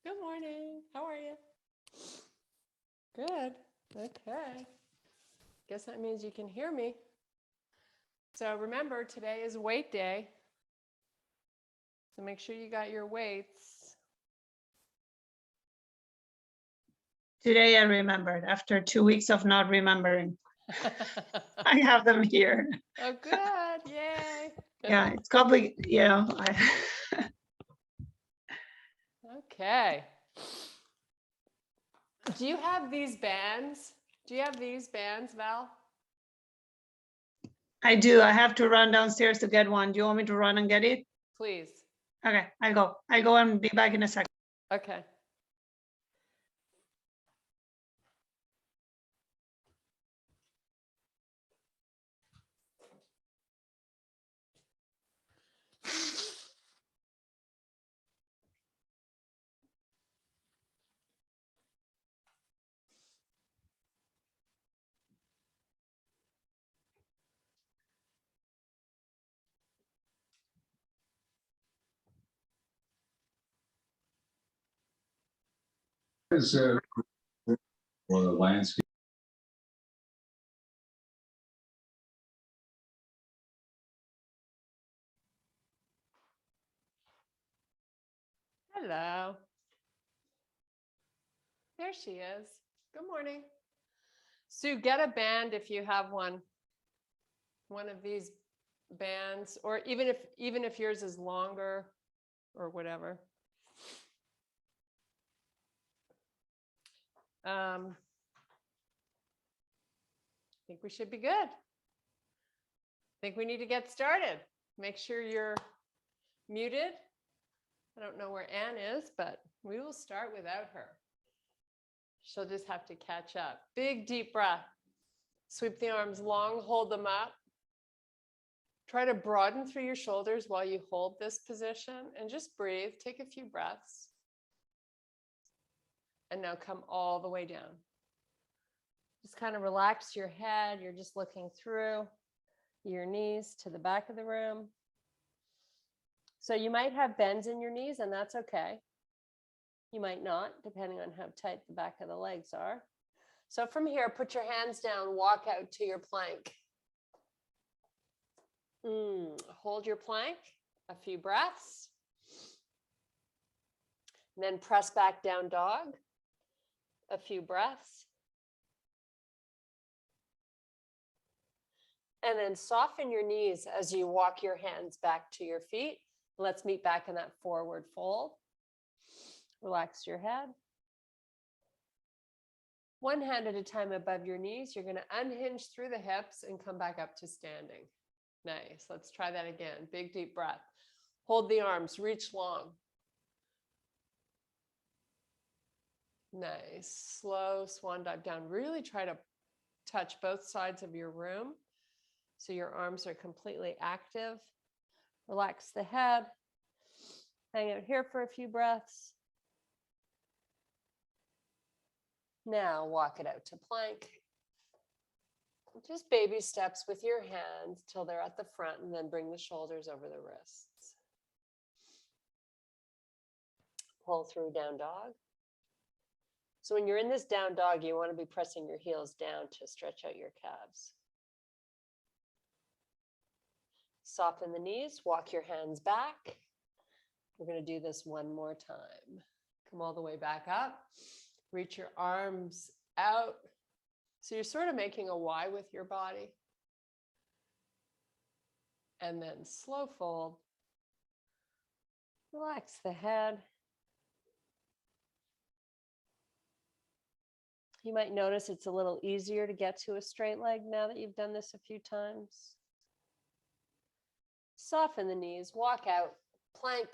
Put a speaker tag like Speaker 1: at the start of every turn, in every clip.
Speaker 1: Good morning. How are you? Good. Okay. Guess that means you can hear me. So remember, today is weight day. So make sure you got your weights.
Speaker 2: Today I remembered after 2 weeks of not remembering. I have them here.
Speaker 1: Oh, good. Yay.
Speaker 2: Yeah, it's complicated.
Speaker 1: Okay. Do you have these bands? Do you have these bands, Val?
Speaker 2: I do. I have to run downstairs to get one. Do you want me to run and get it?
Speaker 1: Please.
Speaker 2: Okay, I'll go. I'll go and be back in a second.
Speaker 1: Okay.
Speaker 3: Is or the landscape.
Speaker 1: Hello. There she is. Good morning. Sue, get a band if you have one. One of these bands, or even if yours is longer or whatever. I think we should be good. I think we need to get started. Make sure you're muted. I don't know where Anne is, but we will start without her. She'll just have to catch up. Big deep breath. Sweep the arms long, hold them up. Try to broaden through your shoulders while you hold this position and just breathe. Take a few breaths. And now come all the way down. Just kind of relax your head. You're just looking through your knees to the back of the room. So you might have bends in your knees, and that's okay. You might not, depending on how tight the back of the legs are. So from here, put your hands down, walk out to your plank. Hold your plank, a few breaths. And then press back down dog, a few breaths. And then soften your knees as you walk your hands back to your feet. Let's meet back in that forward fold. Relax your head. One hand at a time above your knees. You're going to unhinge through the hips and come back up to standing. Nice. Let's try that again. Big, deep breath. Hold the arms, reach long. Nice. Slow swan dive down. Really try to touch both sides of your room so your arms are completely active. Relax the head. Hang out here for a few breaths. Now walk it out to plank. Just baby steps with your hands till they're at the front, and then bring the shoulders over the wrists. Pull through down dog. So when you're in this down dog, you want to be pressing your heels down to stretch out your calves. Soften the knees, walk your hands back. We're going to do this one more time. Come all the way back up. Reach your arms out. So you're sort of making a Y with your body. And then slow fold. Relax the head. You might notice it's a little easier to get to a straight leg now that you've done this a few times. Soften the knees, walk out, plank.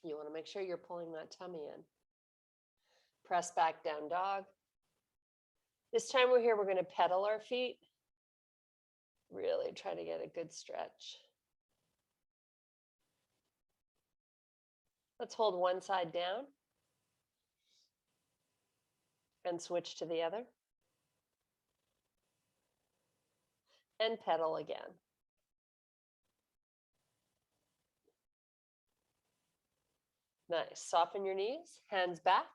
Speaker 1: You want to make sure you're pulling that tummy in. Press back down dog. This time we're here, we're going to pedal our feet. Really try to get a good stretch. Let's hold one side down and switch to the other. And pedal again. Nice. Soften your knees, hands back,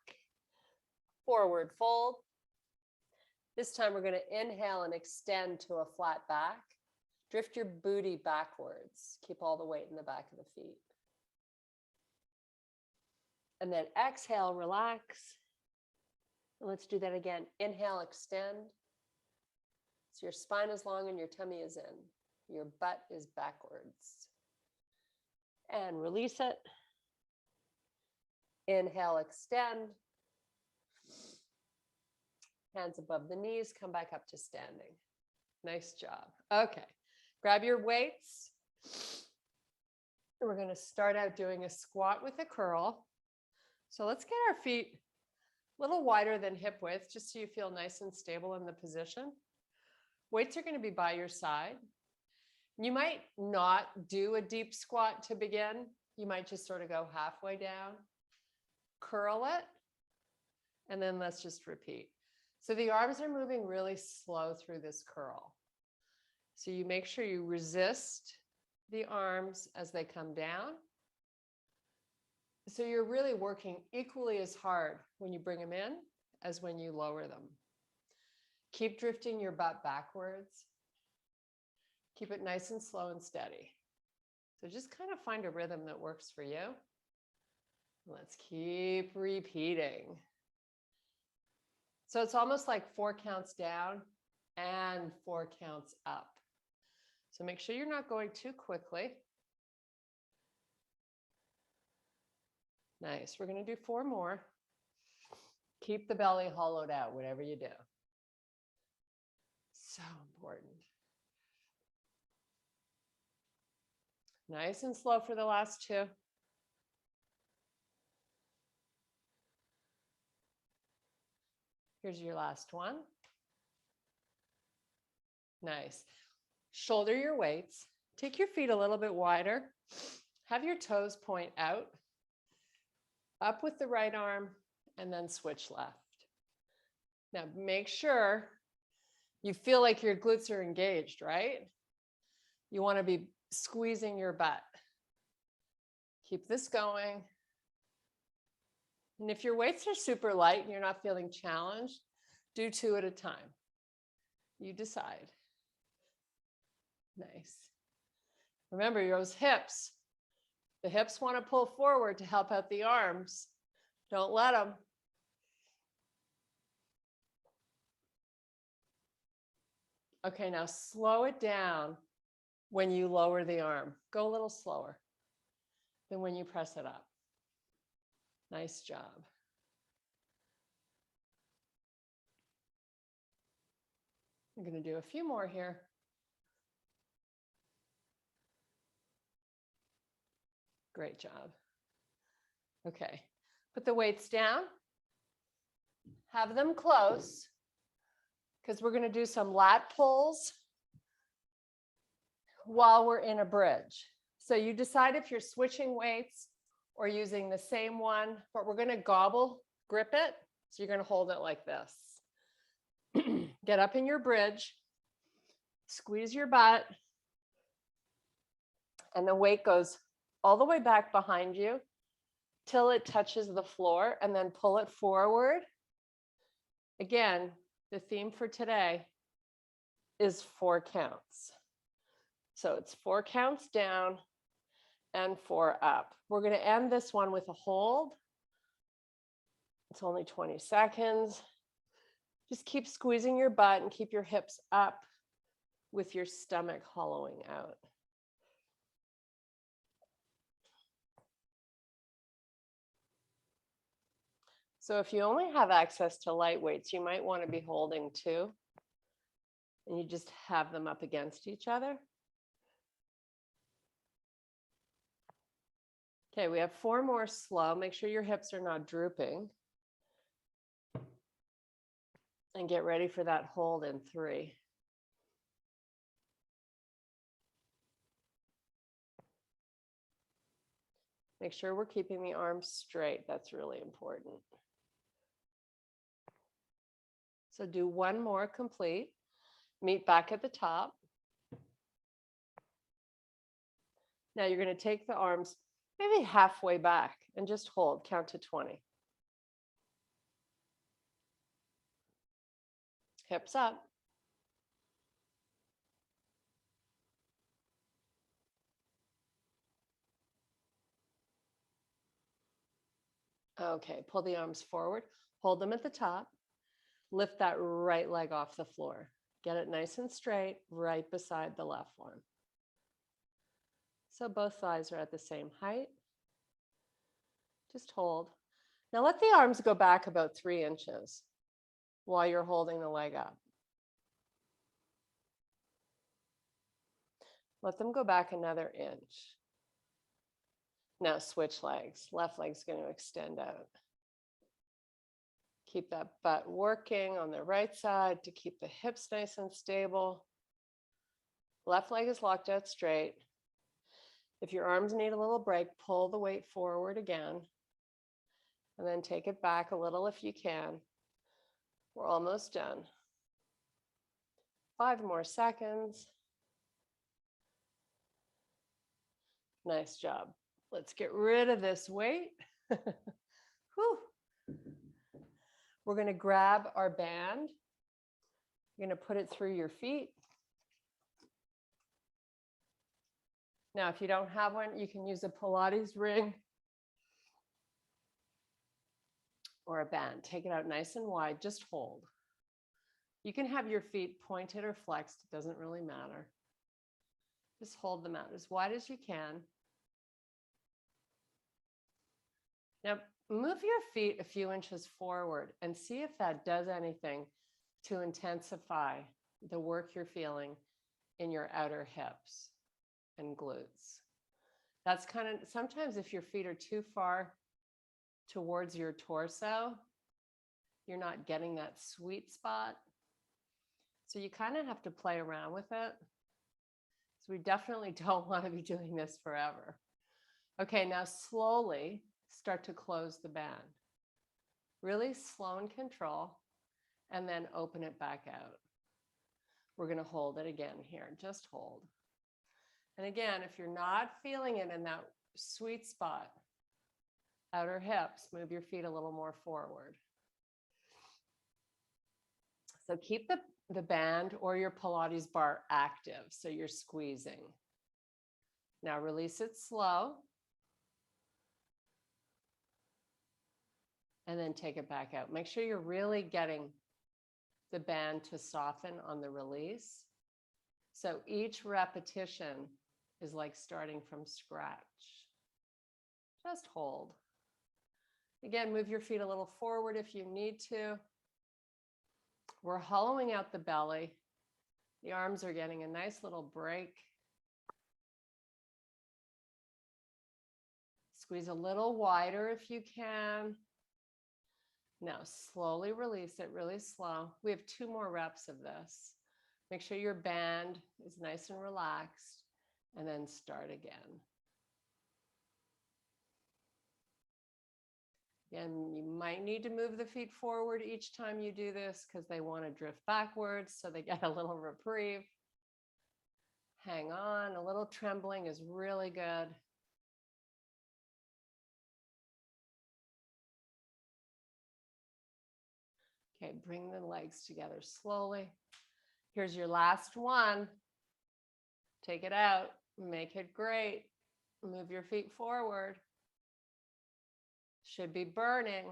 Speaker 1: forward fold. This time we're going to inhale and extend to a flat back. Drift your booty backwards. Keep all the weight in the back of the feet. And then exhale, relax. And let's do that again. Inhale, extend. So your spine is long and your tummy is in. Your butt is backwards. And release it. Inhale, extend. Hands above the knees, come back up to standing. Nice job. Okay, grab your weights. We're going to start out doing a squat with a curl. So let's get our feet a little wider than hip width, just so you feel nice and stable in the position. Weights are going to be by your side. You might not do a deep squat to begin. You might just sort of go halfway down, curl it, and then let's just repeat. So the arms are moving really slow through this curl. So you make sure you resist the arms as they come down. So you're really working equally as hard when you bring them in as when you lower them. Keep drifting your butt backwards. Keep it nice and slow and steady. So just kind of find a rhythm that works for you. Let's keep repeating. So it's almost like 4 counts down and 4 counts up. So make sure you're not going too quickly. Nice. We're going to do 4 more. Keep the belly hollowed out, whatever you do. So important. Nice and slow for the last 2. Here's your last one. Nice. Shoulder your weights. Take your feet a little bit wider. Have your toes point out. Up with the right arm and then switch left. Now make sure you feel like your glutes are engaged, right? You want to be squeezing your butt. Keep this going. And if your weights are super light and you're not feeling challenged, do 2 at a time. You decide. Nice. Remember those hips. The hips want to pull forward to help out the arms. Don't let them. Okay, now slow it down when you lower the arm. Go a little slower than when you press it up. Nice job. I'm going to do a few more here. Great job. Okay, put the weights down. Have them close because we're going to do some lat pulls while we're in a bridge. So you decide if you're switching weights or using the same one, but we're going to gobble grip it. So you're going to hold it like this. Get up in your bridge, squeeze your butt, and the weight goes all the way back behind you till it touches the floor, and then pull it forward. Again, the theme for today is 4 counts. So it's 4 counts down and 4 up. We're going to end this one with a hold. It's only 20 seconds. Just keep squeezing your butt and keep your hips up with your stomach hollowing out. So if you only have access to light weights, you might want to be holding 2, and you just have them up against each other. Okay, we have 4 more slow. Make sure your hips are not drooping. And get ready for that hold in 3. Make sure we're keeping the arms straight. That's really important. So do 1 more complete. Meet back at the top. Now you're going to take the arms maybe halfway back, and just hold, count to 20. Hips up. Okay, pull the arms forward, hold them at the top, lift that right leg off the floor. Get it nice and straight right beside the left one. So both thighs are at the same height. Just hold. Now let the arms go back about 3 inches while you're holding the leg up. Let them go back another inch. Now switch legs. Left leg's going to extend out. Keep that butt working on the right side to keep the hips nice and stable. Left leg is locked out straight. If your arms need a little break, pull the weight forward again. And then take it back a little if you can. We're almost done. 5 more seconds. Nice job. Let's get rid of this weight. Whew. We're going to grab our band. You're going to put it through your feet. Now, if you don't have one, you can use a Pilates ring or a band. Take it out nice and wide. Just hold. You can have your feet pointed or flexed. It doesn't really matter. Just hold them out as wide as you can. Now, move your feet a few inches forward and see if that does anything to intensify the work you're feeling in your outer hips and glutes. That's kind of, sometimes if your feet are too far towards your torso, you're not getting that sweet spot. So you kind of have to play around with it. So we definitely don't want to be doing this forever. Okay, now slowly start to close the band. Really slow and control, and then open it back out. We're going to hold it again here. Just hold. And again, if you're not feeling it in that sweet spot, outer hips, move your feet a little more forward. So keep the band or your Pilates bar active, so you're squeezing. Now release it slow. And then take it back out. Make sure you're really getting the band to soften on the release. So each repetition is like starting from scratch. Just hold. Again, move your feet a little forward if you need to. We're hollowing out the belly. The arms are getting a nice little break. Squeeze a little wider if you can. Now slowly release it, really slow. We have 2 more reps of this. Make sure your band is nice and relaxed, and then start again. Again, you might need to move the feet forward each time you do this because they want to drift backwards, so they get a little reprieve. Hang on, a little trembling is really good. Okay, bring the legs together slowly. Here's your last one. Take it out, make it great. Move your feet forward. Should be burning.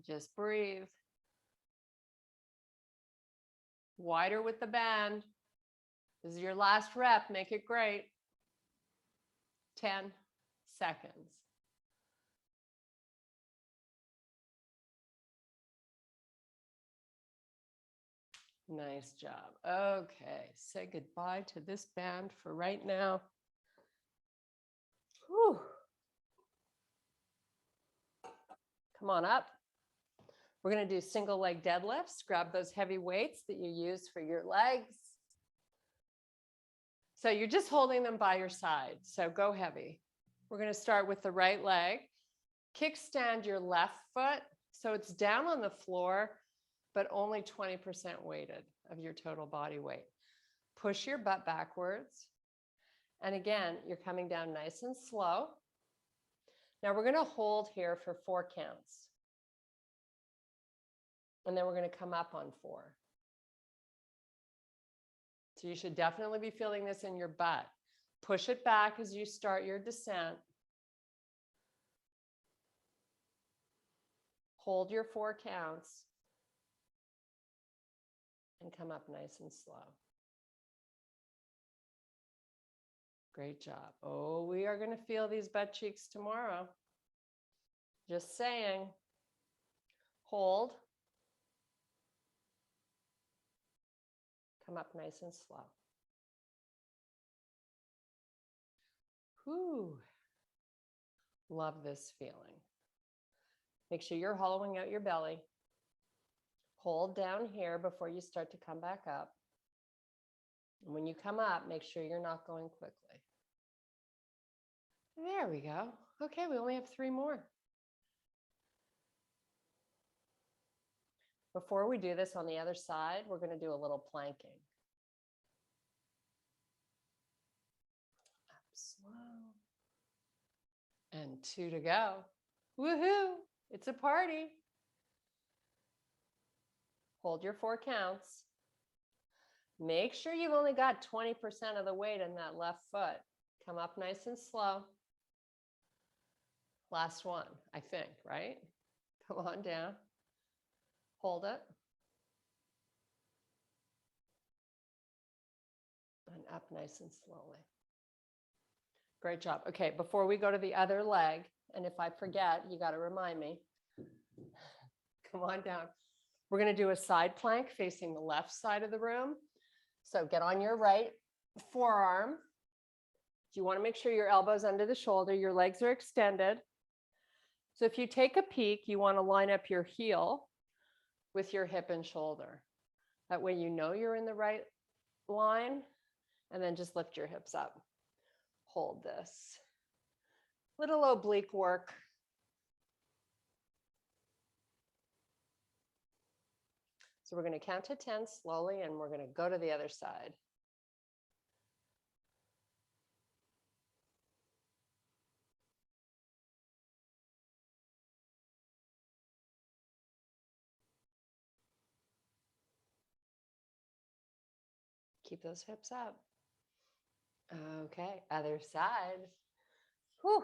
Speaker 1: Just breathe. Wider with the band. This is your last rep, make it great. 10 seconds. Nice job. Okay, say goodbye to this band for right now. Whew. Come on up. We're going to do single leg deadlifts. Grab those heavy weights that you use for your legs. So you're just holding them by your side. So go heavy. We're going to start with the right leg. Kickstand your left foot so it's down on the floor, but only 20% weighted of your total body weight. Push your butt backwards And again, you're coming down nice and slow. Now we're going to hold here for 4 counts. And then we're going to come up on 4. So you should definitely be feeling this in your butt. Push it back as you start your descent. Hold your 4 counts. And come up nice and slow. Great job. Oh, we are going to feel these butt cheeks tomorrow. Just saying. Hold. Come up nice and slow. Whew. Love this feeling. Make sure you're hollowing out your belly. Hold down here before you start to come back up. And when you come up, make sure you're not going quickly. There we go. Okay, we only have 3 more. Before we do this on the other side, we're going to do a little planking. Up slow. And 2 to go. Woohoo! It's a party. Hold your 4 counts. Make sure you've only got 20% of the weight in that left foot. Come up nice and slow. Last one, I think, right? Come on down. Hold it. And up nice and slowly. Great job. Okay, before we go to the other leg, and if I forget, you got to remind me. Come on down. We're going to do a side plank facing the left side of the room. So get on your right forearm. You want to make sure your elbow's under the shoulder, your legs are extended. So if you take a peek, you want to line up your heel with your hip and shoulder. That way you know you're in the right line, and then just lift your hips up. Hold this. Little oblique work. So we're going to count to 10 slowly, and we're going to go to the other side. Keep those hips up. Okay, other side. Whew.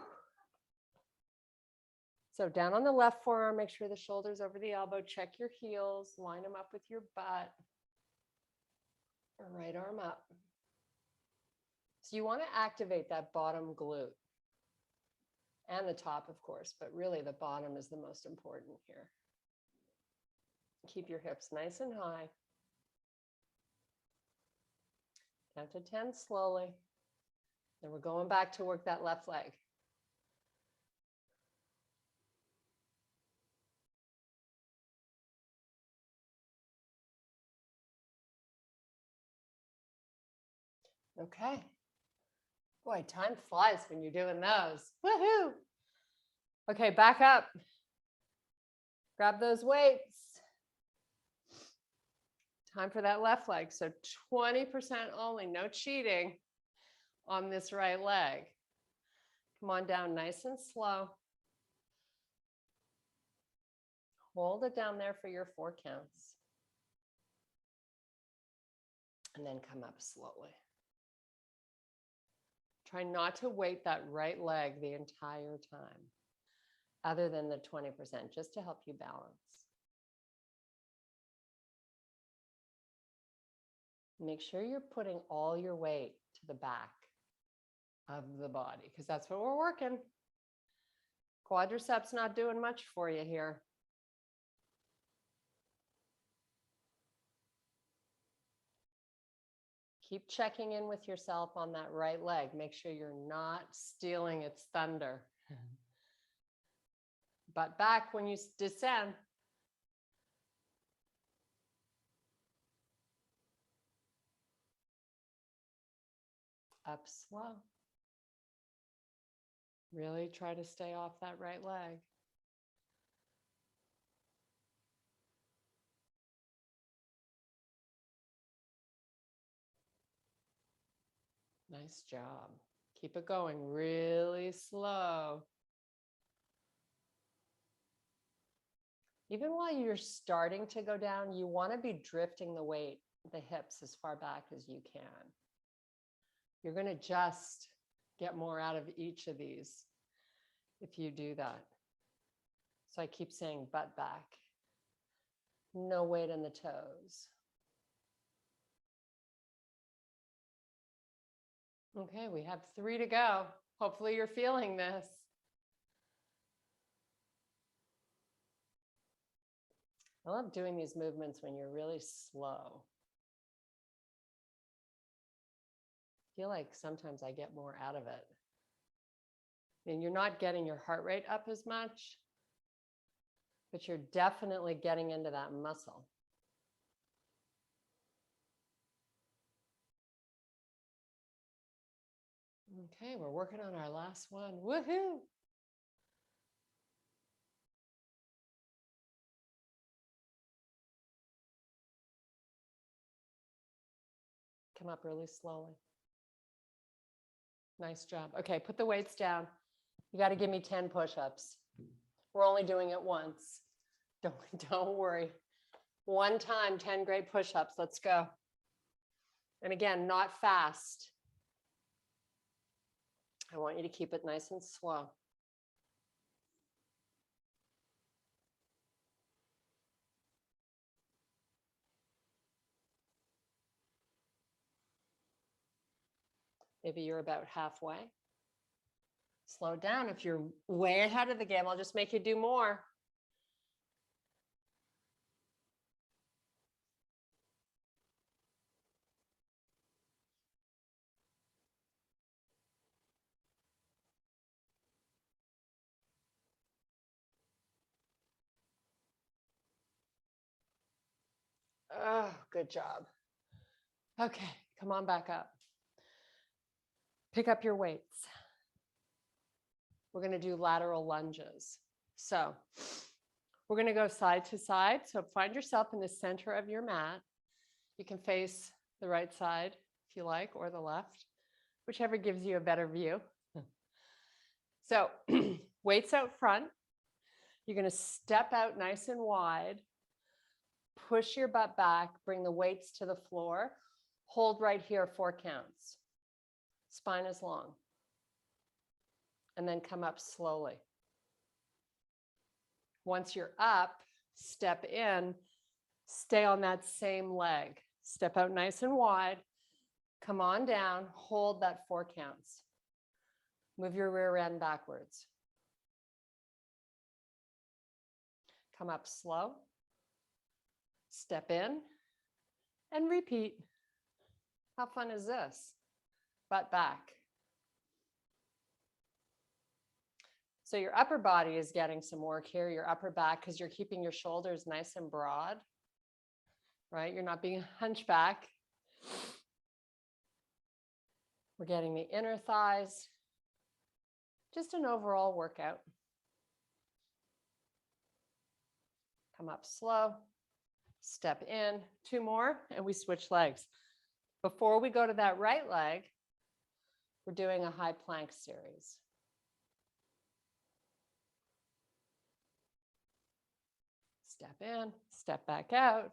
Speaker 1: So down on the left forearm, make sure the shoulder's over the elbow. Check your heels, line them up with your butt. Right arm up. So you want to activate that bottom glute and the top, of course, but really the bottom is the most important here. Keep your hips nice and high. Count to 10 slowly. Then we're going back to work that left leg. Okay. Boy, time flies when you're doing those. Woohoo! Okay, back up. Grab those weights. Time for that left leg. So 20% only, no cheating on this right leg. Come on down nice and slow. Hold it down there for your 4 counts. And then come up slowly. Try not to weight that right leg the entire time, other than the 20%, just to help you balance. Make sure you're putting all your weight to the back of the body, because that's what we're working. Quadriceps not doing much for you here. Keep checking in with yourself on that right leg. Make sure you're not stealing its thunder. But back when you descend. Up slow. Really try to stay off that right leg. Nice job. Keep it going really slow. Even while you're starting to go down, you want to be drifting the weight, the hips as far back as you can. You're going to just get more out of each of these if you do that. So I keep saying butt back. No weight in the toes. Okay, we have 3 to go. Hopefully you're feeling this. I love doing these movements when you're really slow. I feel like sometimes I get more out of it. And you're not getting your heart rate up as much, but you're definitely getting into that muscle. Okay, we're working on our last one. Woohoo! Come up really slowly. Nice job. Okay, put the weights down. You got to give me 10 push-ups. We're only doing it once. Don't worry. One time, 10 great push-ups. Let's go. And again, not fast. I want you to keep it nice and slow. Maybe you're about halfway. Slow down. If you're way ahead of the game, I'll just make you do more. Oh, good job. Okay, come on back up. Pick up your weights. We're going to do lateral lunges. So we're going to go side to side. So find yourself in the center of your mat. You can face the right side if you like, or the left, whichever gives you a better view. So weights out front. You're going to step out nice and wide. Push your butt back, bring the weights to the floor. Hold right here, 4 counts. Spine is long. And then come up slowly. Once you're up, step in, stay on that same leg. Step out nice and wide. Come on down, hold that 4 counts. Move your rear end backwards. Come up slow. Step in and repeat. How fun is this? Butt back. So your upper body is getting some work here, your upper back, because you're keeping your shoulders nice and broad, right? You're not being a hunchback. We're getting the inner thighs. Just an overall workout. Come up slow. Step in, 2 more, and we switch legs. Before we go to that right leg, we're doing a high plank series. Step in, step back out.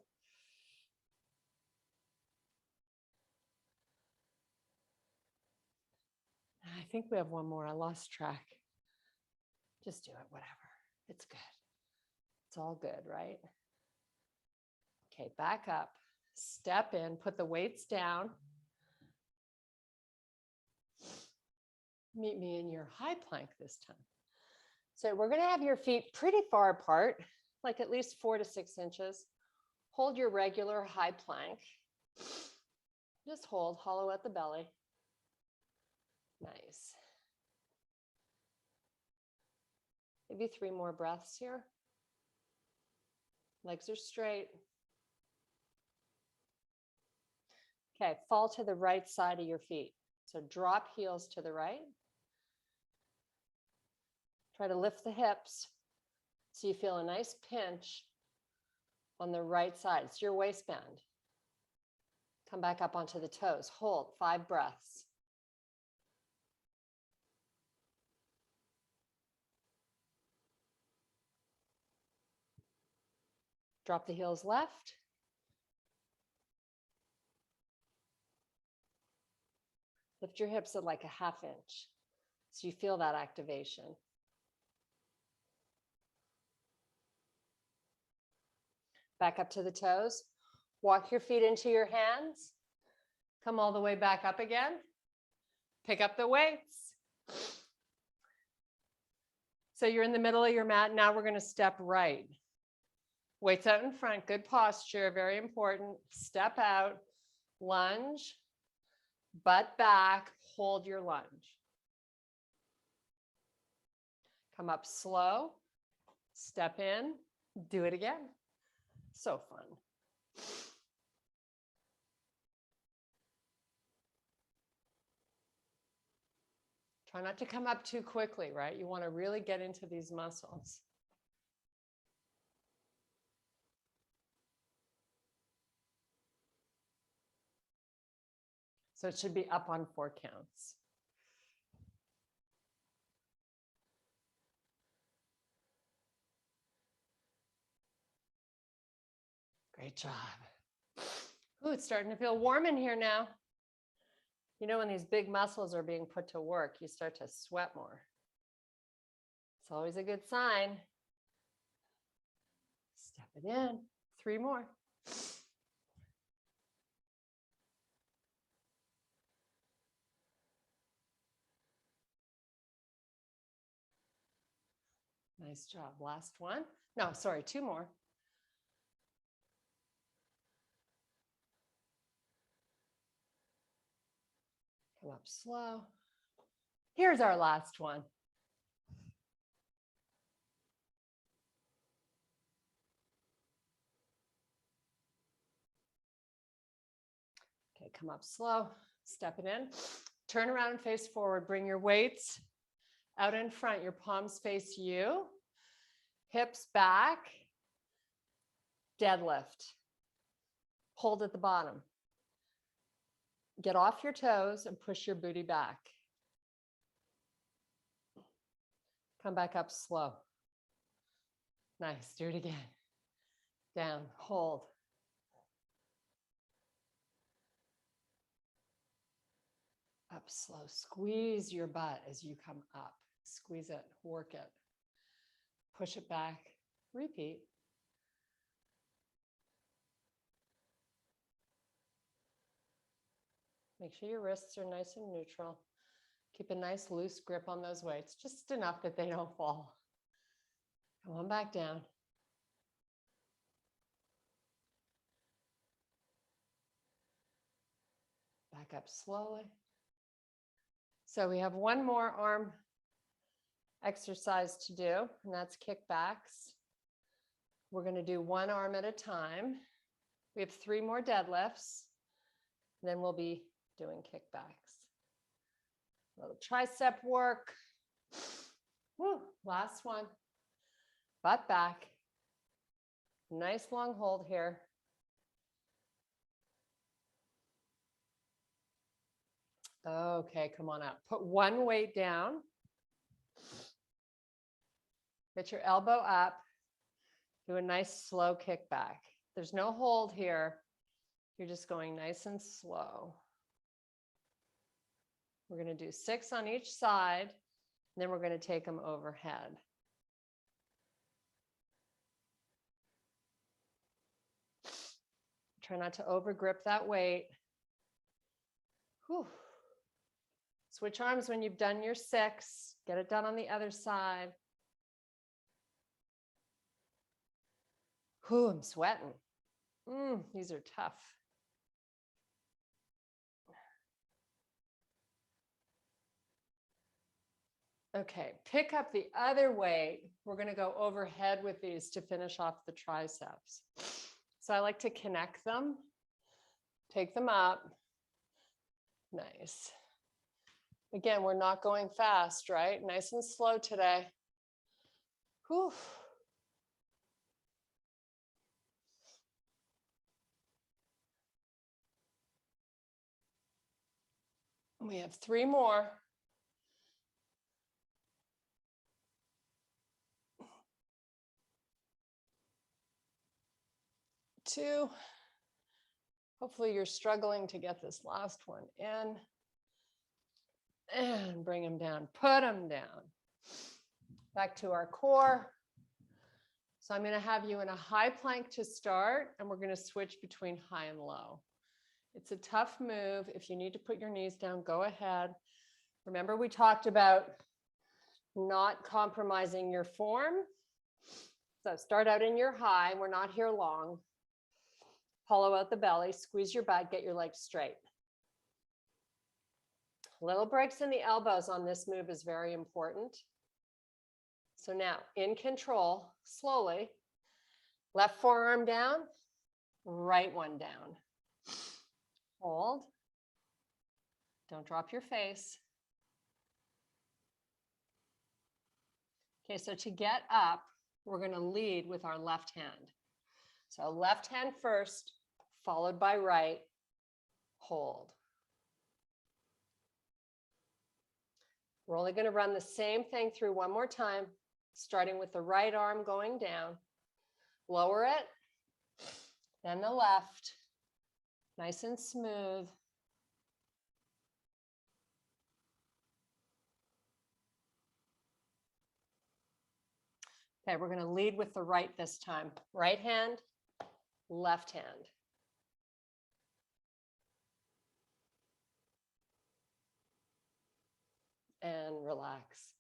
Speaker 1: I think we have one more. I lost track. Just do it, whatever. It's good. It's all good, right? Okay, back up, step in, put the weights down. Meet me in your high plank this time. So we're going to have your feet pretty far apart, like at least 4 to 6 inches. Hold your regular high plank. Just hold, hollow at the belly. Nice. Maybe 3 more breaths here. Legs are straight. Okay, fall to the right side of your feet. So drop heels to the right. Try to lift the hips so you feel a nice pinch on the right side. It's your waistband. Come back up onto the toes. Hold 5 breaths. Drop the heels left. Lift your hips at like a 1/2 inch. So you feel that activation. Back up to the toes. Walk your feet into your hands. Come all the way back up again. Pick up the weights. So you're in the middle of your mat. Now we're going to step right. Weights out in front. Good posture. Very important. Step out. Lunge. Butt back. Hold your lunge. Come up slow. Step in. Do it again. So fun. Try not to come up too quickly, right? You want to really get into these muscles. So it should be up on 4 counts. Great job. Ooh, it's starting to feel warm in here now. You know, when these big muscles are being put to work, you start to sweat more. It's always a good sign. Step it in. 3 more. Nice job. Last one. No, sorry, 2 more. Come up slow. Here's our last one. Okay, come up slow, step it in. Turn around and face forward. Bring your weights out in front. Your palms face you. Hips back. Deadlift. Hold at the bottom. Get off your toes and push your booty back. Come back up slow. Nice. Do it again. Down. Hold. Up slow. Squeeze your butt as you come up. Squeeze it. Work it. Push it back. Repeat. Make sure your wrists are nice and neutral. Keep a nice loose grip on those weights, just enough that they don't fall. Come on back down. Back up slowly. So we have one more arm exercise to do, and that's kickbacks. We're going to do one arm at a time. We have 3 more deadlifts, then we'll be doing kickbacks. A little tricep work. Woo, last one. Butt back. Nice long hold here. Okay, come on out. Put one weight down. Get your elbow up. Do a nice slow kickback. There's no hold here. You're just going nice and slow. We're going to do 6 on each side, and then we're going to take them overhead. Try not to overgrip that weight. Whew. Switch arms when you've done your 6. Get it done on the other side. Whew, I'm sweating. These are tough. Okay, pick up the other weight. We're going to go overhead with these to finish off the triceps. So I like to connect them, take them up. Nice. Again, we're not going fast, right? Nice and slow today. Whew. We have 3 more. 2. Hopefully you're struggling to get this last one in. And bring them down, put them down. Back to our core. So I'm going to have you in a high plank to start, and we're going to switch between high and low. It's a tough move. If you need to put your knees down, go ahead. Remember, we talked about not compromising your form. So start out in your high. We're not here long. Hollow out the belly, squeeze your butt, get your legs straight. Little breaks in the elbows on this move is very important. So now, in control, slowly, left forearm down, right one down. Hold. Don't drop your face. Okay, so to get up, we're going to lead with our left hand. So left hand first, followed by right. Hold. We're only going to run the same thing through one more time, starting with the right arm going down. Lower it, then the left, nice and smooth. Okay, we're going to lead with the right this time. Right hand, left hand. And relax.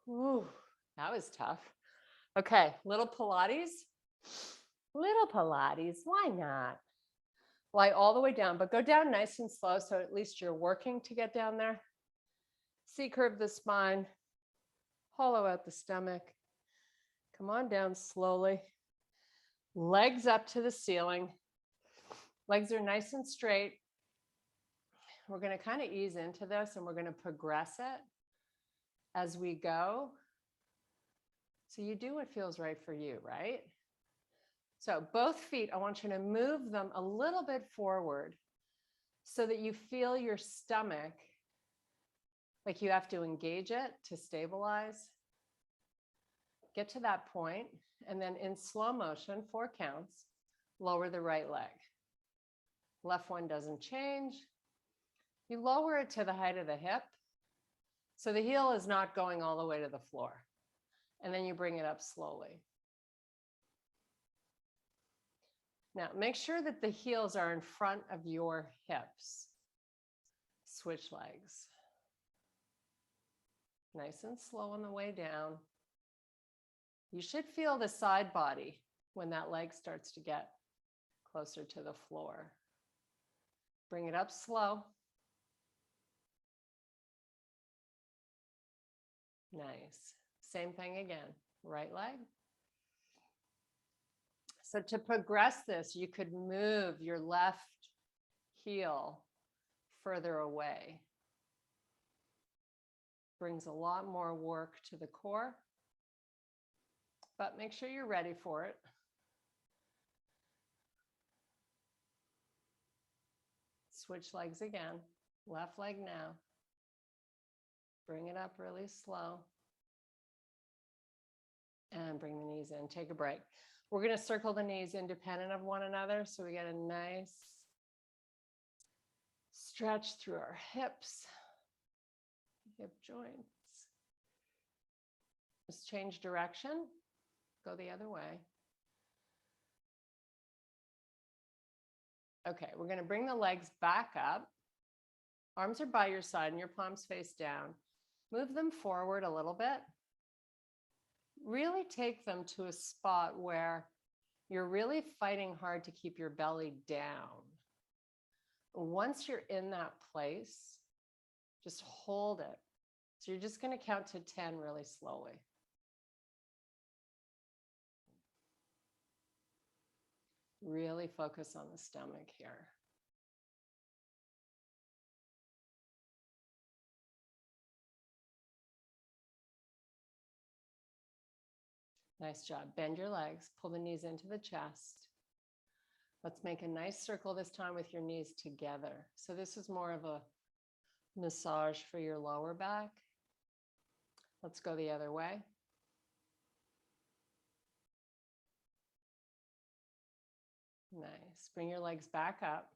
Speaker 1: Ooh, that was tough. Okay, little Pilates. Little Pilates, why not? Lie all the way down, but go down nice and slow so at least you're working to get down there. C-curve the spine, hollow out the stomach. Come on down slowly. Legs up to the ceiling. Legs are nice and straight. We're going to kind of ease into this and we're going to progress it as we go. So you do what feels right for you, right? So both feet, I want you to move them a little bit forward so that you feel your stomach like you have to engage it to stabilize. Get to that point, and then in slow motion, 4 counts, lower the right leg. Left one doesn't change. You lower it to the height of the hip, so the heel is not going all the way to the floor. And then you bring it up slowly. Now, make sure that the heels are in front of your hips. Switch legs. Nice and slow on the way down. You should feel the side body when that leg starts to get closer to the floor. Bring it up slow. Nice. Same thing again. Right leg. So to progress this, you could move your left heel further away. Brings a lot more work to the core, but make sure you're ready for it. Switch legs again. Left leg now. Bring it up really slow. And bring the knees in. Take a break. We're going to circle the knees independent of one another so we get a nice stretch through our hips, hip joints. Just change direction. Go the other way. Okay, we're going to bring the legs back up. Arms are by your side and your palms face down. Move them forward a little bit. Really take them to a spot where you're really fighting hard to keep your belly down. Once you're in that place, just hold it. So you're just going to count to 10 really slowly. Really focus on the stomach here. Nice job. Bend your legs, pull the knees into the chest. Let's make a nice circle this time with your knees together. So this is more of a massage for your lower back. Let's go the other way. Nice. Bring your legs back up.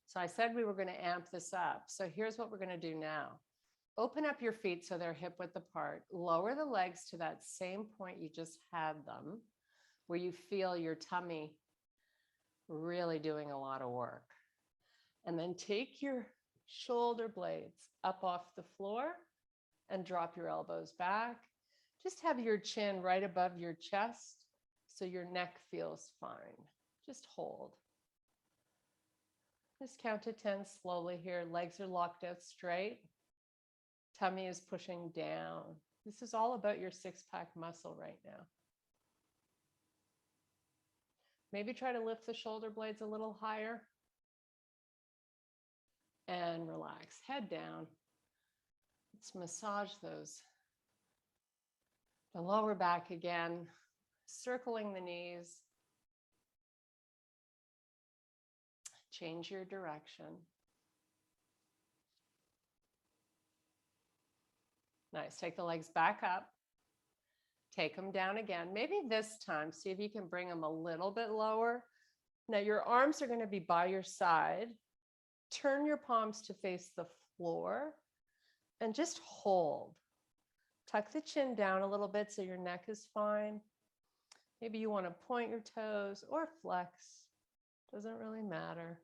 Speaker 1: So I said we were going to amp this up. So here's what we're going to do now. Open up your feet so they're hip width apart. Lower the legs to that same point you just had them, where you feel your tummy really doing a lot of work. And then take your shoulder blades up off the floor and drop your elbows back. Just have your chin right above your chest so your neck feels fine. Just hold. Just count to 10 slowly here. Legs are locked out straight. Tummy is pushing down. This is all about your six-pack muscle right now. Maybe try to lift the shoulder blades a little higher. And relax, head down. Let's massage those. The lower back again, circling the knees. Change your direction. Nice, take the legs back up. Take them down again. Maybe this time, see if you can bring them a little bit lower. Now your arms are going to be by your side. Turn your palms to face the floor and just hold. Tuck the chin down a little bit so your neck is fine. Maybe you want to point your toes or flex. Doesn't really matter.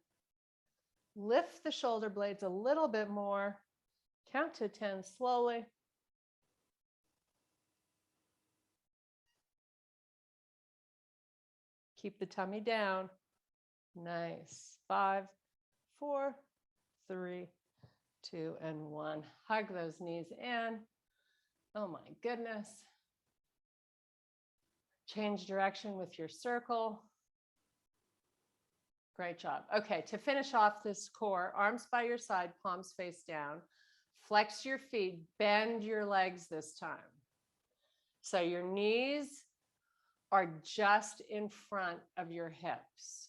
Speaker 1: Lift the shoulder blades a little bit more. Count to 10 slowly. Keep the tummy down. Nice. 5, 4, 3, 2, and 1. Hug those knees in. Oh my goodness. Change direction with your circle. Great job. Okay, to finish off this core, arms by your side, palms face down. Flex your feet, bend your legs this time. So your knees are just in front of your hips.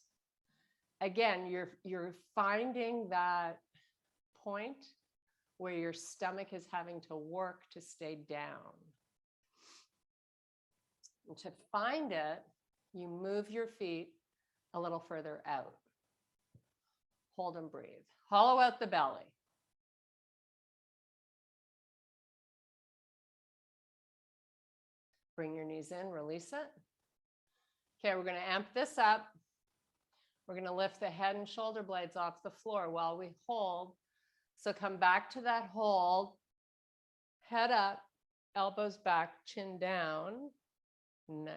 Speaker 1: Again, you're finding that point where your stomach is having to work to stay down. And to find it, you move your feet a little further out. Hold and breathe. Hollow out the belly. Bring your knees in, release it. Okay, we're going to amp this up. We're going to lift the head and shoulder blades off the floor while we hold. So come back to that hold. Head up, elbows back, chin down. Nice.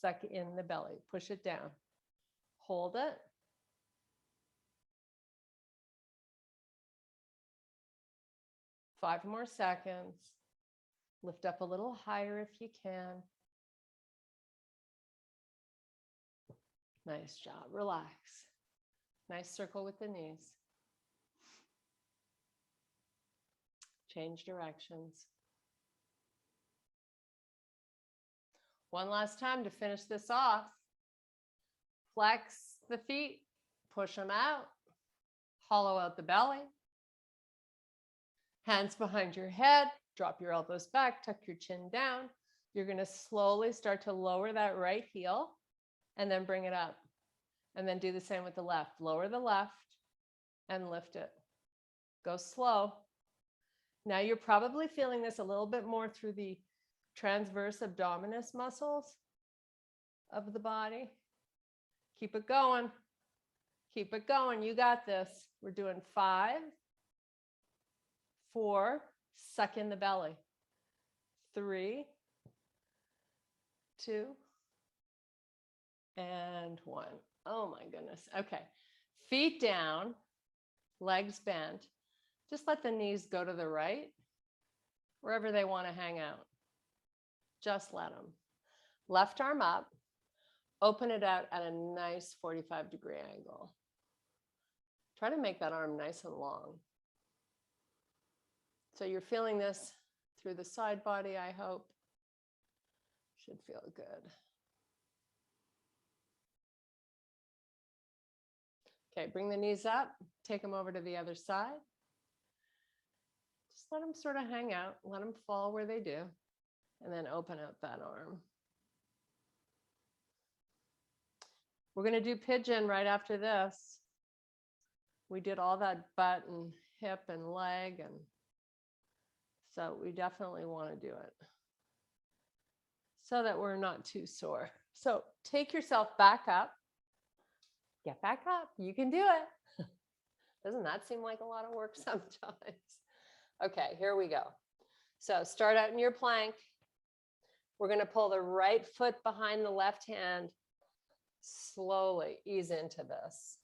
Speaker 1: Suck in the belly. Push it down. Hold it. Five more seconds. Lift up a little higher if you can. Nice job. Relax. Nice circle with the knees. Change directions. One last time to finish this off. Flex the feet, push them out, hollow out the belly. Hands behind your head, drop your elbows back, tuck your chin down. You're going to slowly start to lower that right heel and then bring it up. And then do the same with the left. Lower the left and lift it. Go slow. Now you're probably feeling this a little bit more through the transverse abdominis muscles of the body. Keep it going. Keep it going. You got this. We're doing 5, 4, suck in the belly. 3, 2, and 1. Oh my goodness. Okay. Feet down, legs bent. Just let the knees go to the right, wherever they want to hang out. Just let them. Left arm up. Open it out at a nice 45-degree angle. Try to make that arm nice and long. So you're feeling this through the side body, I hope. Should feel good. Okay, bring the knees up, take them over to the other side. Just let them sort of hang out, let them fall where they do, and then open out that arm. We're going to do pigeon right after this. We did all that butt and hip and leg, and so we definitely want to do it so that we're not too sore. So take yourself back up. Get back up. You can do it. Doesn't that seem like a lot of work sometimes? Okay, here we go. So start out in your plank. We're going to pull the right foot behind the left hand. Slowly ease into this.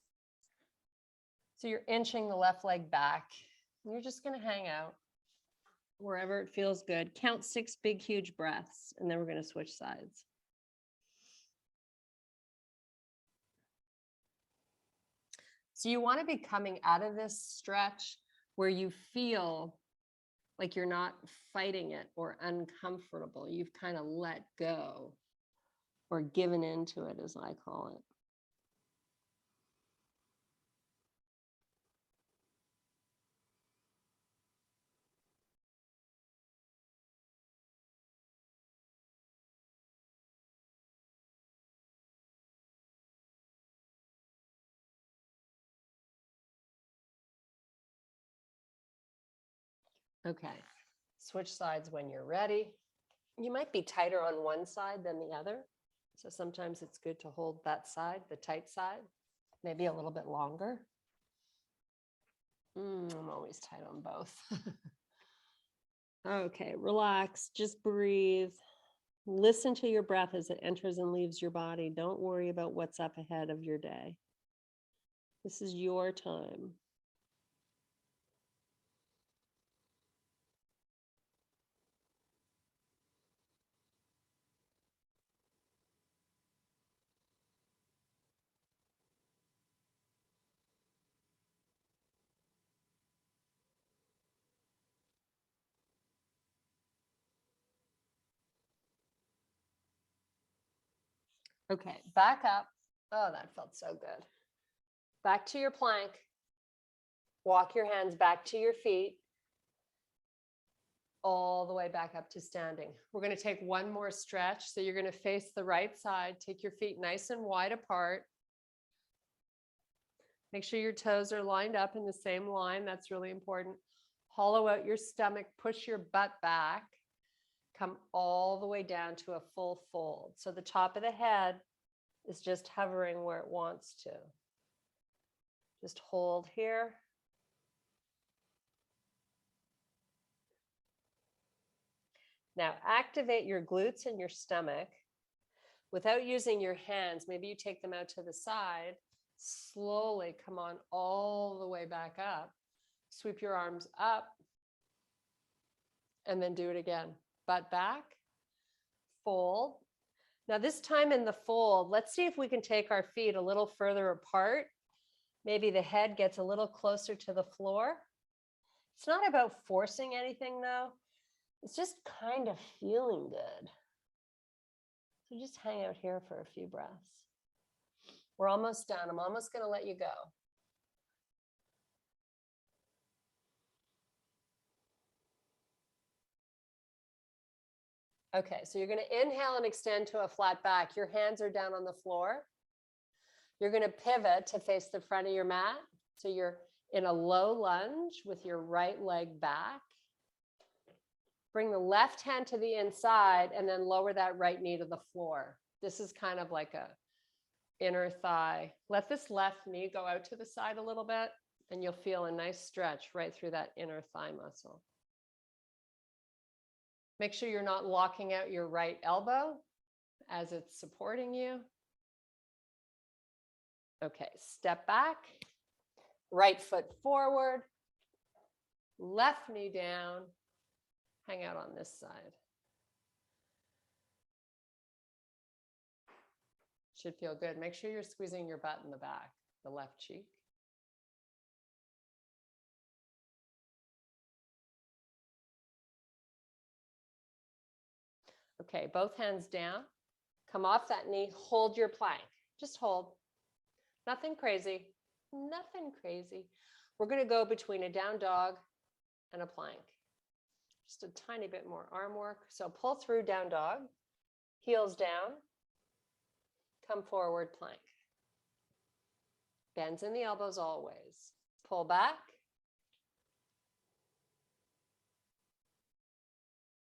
Speaker 1: So you're inching the left leg back. And you're just going to hang out wherever it feels good. Count 6 big, huge breaths, and then we're going to switch sides. So you want to be coming out of this stretch where you feel like you're not fighting it or uncomfortable. You've kind of let go or given into it, as I call it. Okay, switch sides when you're ready. You might be tighter on one side than the other. So sometimes it's good to hold that side, the tight side, maybe a little bit longer. I'm always tight on both. Okay, relax, just breathe. Listen to your breath as it enters and leaves your body. Don't worry about what's up ahead of your day. This is your time. Okay, back up. Oh, that felt so good. Back to your plank. Walk your hands back to your feet. All the way back up to standing. We're going to take one more stretch. So you're going to face the right side. Take your feet nice and wide apart. Make sure your toes are lined up in the same line. That's really important. Hollow out your stomach. Push your butt back. Come all the way down to a full fold. So the top of the head is just hovering where it wants to. Just hold here. Now activate your glutes and your stomach without using your hands. Maybe you take them out to the side. Slowly come on all the way back up. Sweep your arms up and then do it again. Butt back, fold. Now this time in the fold, let's see if we can take our feet a little further apart. Maybe the head gets a little closer to the floor. It's not about forcing anything though. It's just kind of feeling good. So just hang out here for a few breaths. We're almost done. I'm almost going to let you go. Okay, so you're going to inhale and extend to a flat back. Your hands are down on the floor. You're going to pivot to face the front of your mat. So you're in a low lunge with your right leg back. Bring the left hand to the inside and then lower that right knee to the floor. This is kind of like a inner thigh. Let this left knee go out to the side a little bit and you'll feel a nice stretch right through that inner thigh muscle. Make sure you're not locking out your right elbow as it's supporting you. Okay, step back, right foot forward, left knee down, hang out on this side. Should feel good. Make sure you're squeezing your butt in the back, the left cheek. Okay, both hands down. Come off that knee, hold your plank. Just hold. Nothing crazy, nothing crazy. We're going to go between a down dog and a plank. Just a tiny bit more arm work. So pull through down dog, heels down, come forward plank. Bends in the elbows always. Pull back.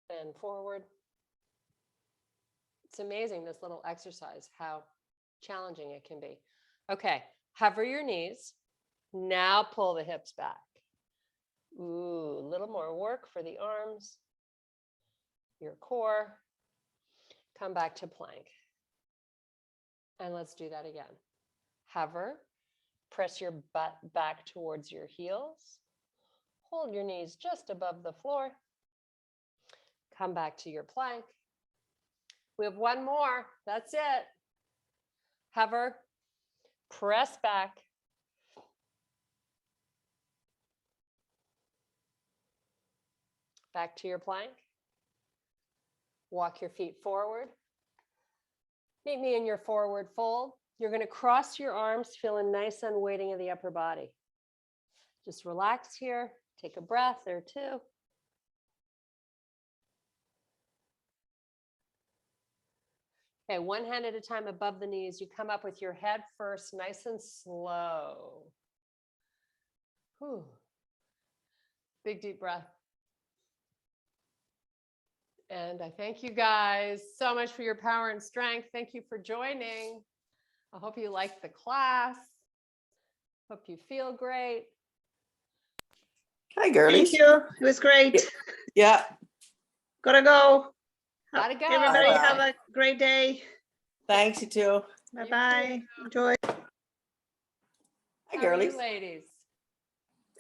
Speaker 1: Bend forward. It's amazing, this little exercise, how challenging it can be. Okay, hover your knees. Now pull the hips back. Ooh, a little more work for the arms, your core. Come back to plank. And let's do that again. Hover, press your butt back towards your heels. Hold your knees just above the floor. Come back to your plank. We have one more. That's it. Hover, press back. Back to your plank. Walk your feet forward. Meet me in your forward fold. You're going to cross your arms, feel a nice unweighting of the upper body. Just relax here. Take a breath or two. Okay, one hand at a time above the knees. You come up with your head first, nice and slow. Whew. Big deep breath. And I thank you guys so much for your power and strength. Thank you for joining. I hope you liked the class. Hope you feel great.
Speaker 4: Hi, girlies.
Speaker 2: Thank you. It was great.
Speaker 4: Yeah.
Speaker 2: Gotta go.
Speaker 1: Gotta go.
Speaker 2: Everybody
Speaker 4: Bye-bye.
Speaker 2: have a great day.
Speaker 4: Thanks, you too.
Speaker 2: Bye-bye. Enjoy.
Speaker 4: Hi,
Speaker 1: How are you
Speaker 4: girlies.
Speaker 1: ladies?